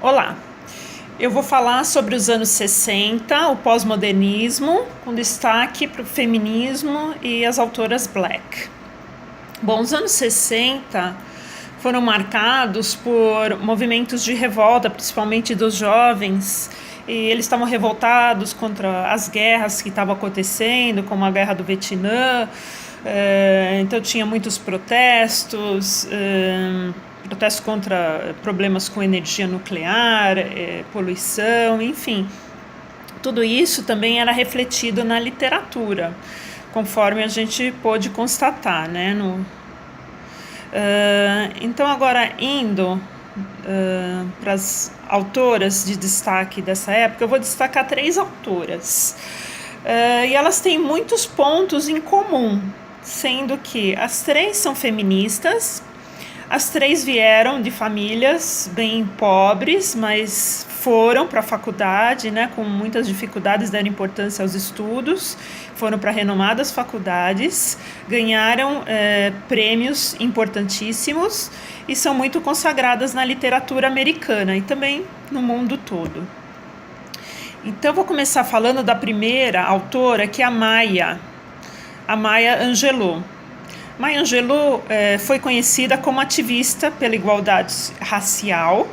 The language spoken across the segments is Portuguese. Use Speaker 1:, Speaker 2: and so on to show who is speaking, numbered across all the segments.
Speaker 1: Olá, eu vou falar sobre os anos 60, o pós-modernismo, com destaque para o feminismo e as autoras Black. Bom, os anos 60 foram marcados por movimentos de revolta, principalmente dos jovens, e eles estavam revoltados contra as guerras que estavam acontecendo, como a Guerra do Vietnã. Então tinha muitos protestos contra problemas com energia nuclear, poluição, enfim. Tudo isso também era refletido na literatura, conforme a gente pôde constatar, né? Então, agora indo para as autoras de destaque dessa época, eu vou destacar 3 autoras. E elas têm muitos pontos em comum, sendo que as 3 são feministas. As 3 vieram de famílias bem pobres, mas foram para a faculdade, né, com muitas dificuldades, deram importância aos estudos, foram para renomadas faculdades, ganharam prêmios importantíssimos e são muito consagradas na literatura americana e também no mundo todo. Então, vou começar falando da primeira autora, que é a Maya Angelou. Maya Angelou foi conhecida como ativista pela igualdade racial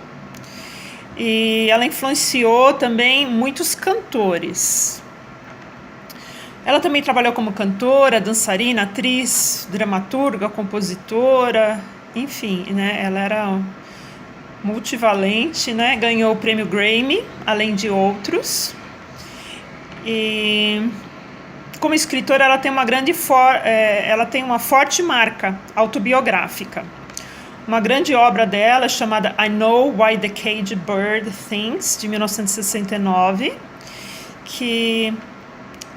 Speaker 1: e ela influenciou também muitos cantores. Ela também trabalhou como cantora, dançarina, atriz, dramaturga, compositora, enfim, né? Ela era multivalente, né? Ganhou o prêmio Grammy, além de outros. E como escritora, ela tem ela tem uma forte marca autobiográfica. Uma grande obra dela é chamada I Know Why the Caged Bird Sings, de 1969, que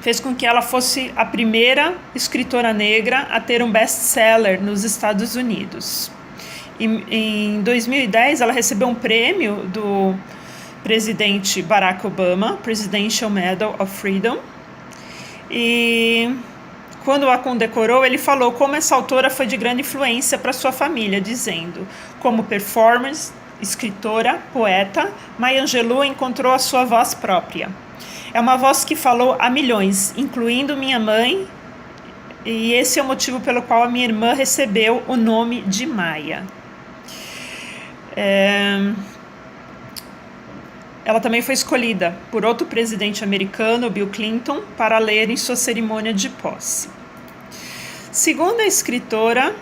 Speaker 1: fez com que ela fosse a primeira escritora negra a ter um best-seller nos Estados Unidos. Em 2010, ela recebeu um prêmio do presidente Barack Obama, Presidential Medal of Freedom. E quando a condecorou, ele falou como essa autora foi de grande influência para sua família, dizendo: como performer, escritora, poeta, Maya Angelou encontrou a sua voz própria. É uma voz que falou a milhões, incluindo minha mãe, e esse é o motivo pelo qual a minha irmã recebeu o nome de Maya. Ela também foi escolhida por outro presidente americano, Bill Clinton, para ler em sua cerimônia de posse. Segunda escritora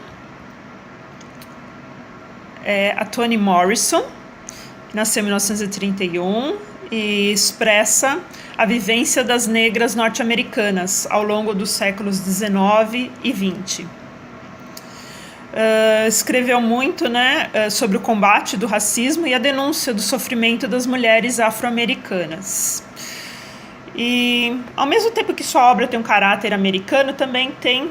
Speaker 1: é a Toni Morrison, que nasceu em 1931 e expressa a vivência das negras norte-americanas ao longo dos séculos 19 e 20. Escreveu muito, né, sobre o combate do racismo e a denúncia do sofrimento das mulheres afro-americanas. E, ao mesmo tempo que sua obra tem um caráter americano, também tem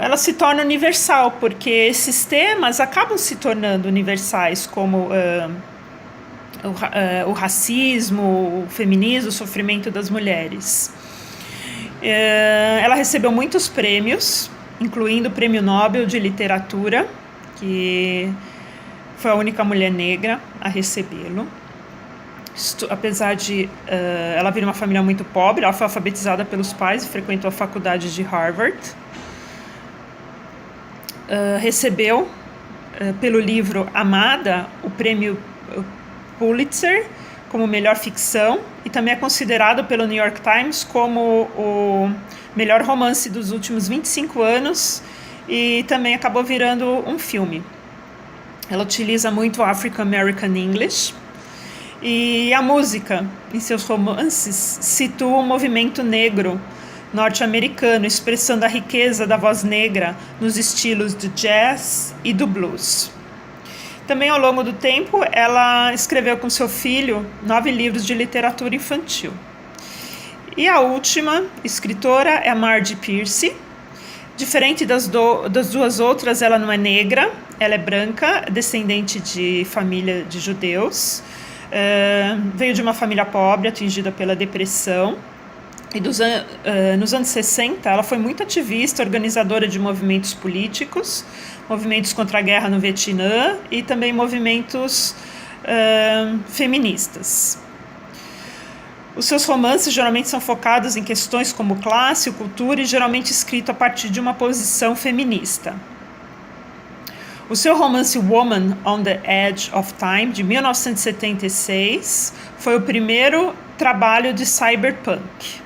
Speaker 1: ela se torna universal, porque esses temas acabam se tornando universais, como o racismo, o feminismo, o sofrimento das mulheres. Ela recebeu muitos prêmios, incluindo o Prêmio Nobel de Literatura, que foi a única mulher negra a recebê-lo. Apesar de ela vir de uma família muito pobre, ela foi alfabetizada pelos pais e frequentou a faculdade de Harvard. Recebeu, pelo livro Amada, o Prêmio Pulitzer como melhor ficção e também é considerado pelo New York Times como o melhor romance dos últimos 25 anos e também acabou virando um filme. Ela utiliza muito o African American English e a música em seus romances situa o movimento negro norte-americano, expressando a riqueza da voz negra nos estilos do jazz e do blues. Também, ao longo do tempo, ela escreveu com seu filho 9 livros de literatura infantil. E a última escritora é a Margie Pierce. Diferente das 2 outras, ela não é negra, ela é branca, descendente de família de judeus. Veio de uma família pobre, atingida pela depressão. E nos anos 60, ela foi muito ativista, organizadora de movimentos políticos, movimentos contra a guerra no Vietnã e também movimentos feministas. Os seus romances geralmente são focados em questões como classe, cultura e geralmente escrito a partir de uma posição feminista. O seu romance Woman on the Edge of Time, de 1976, foi o primeiro trabalho de cyberpunk.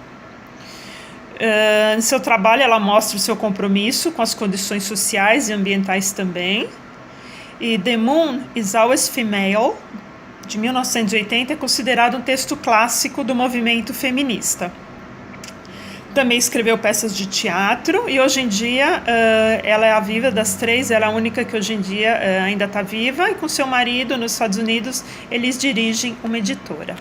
Speaker 1: Em seu trabalho, ela mostra o seu compromisso com as condições sociais e ambientais também. E The Moon is Always Female, de 1980, é considerado um texto clássico do movimento feminista. Também escreveu peças de teatro e hoje em dia ela é a viva das três, ela é a única que hoje em dia ainda está viva, e com seu marido nos Estados Unidos eles dirigem uma editora.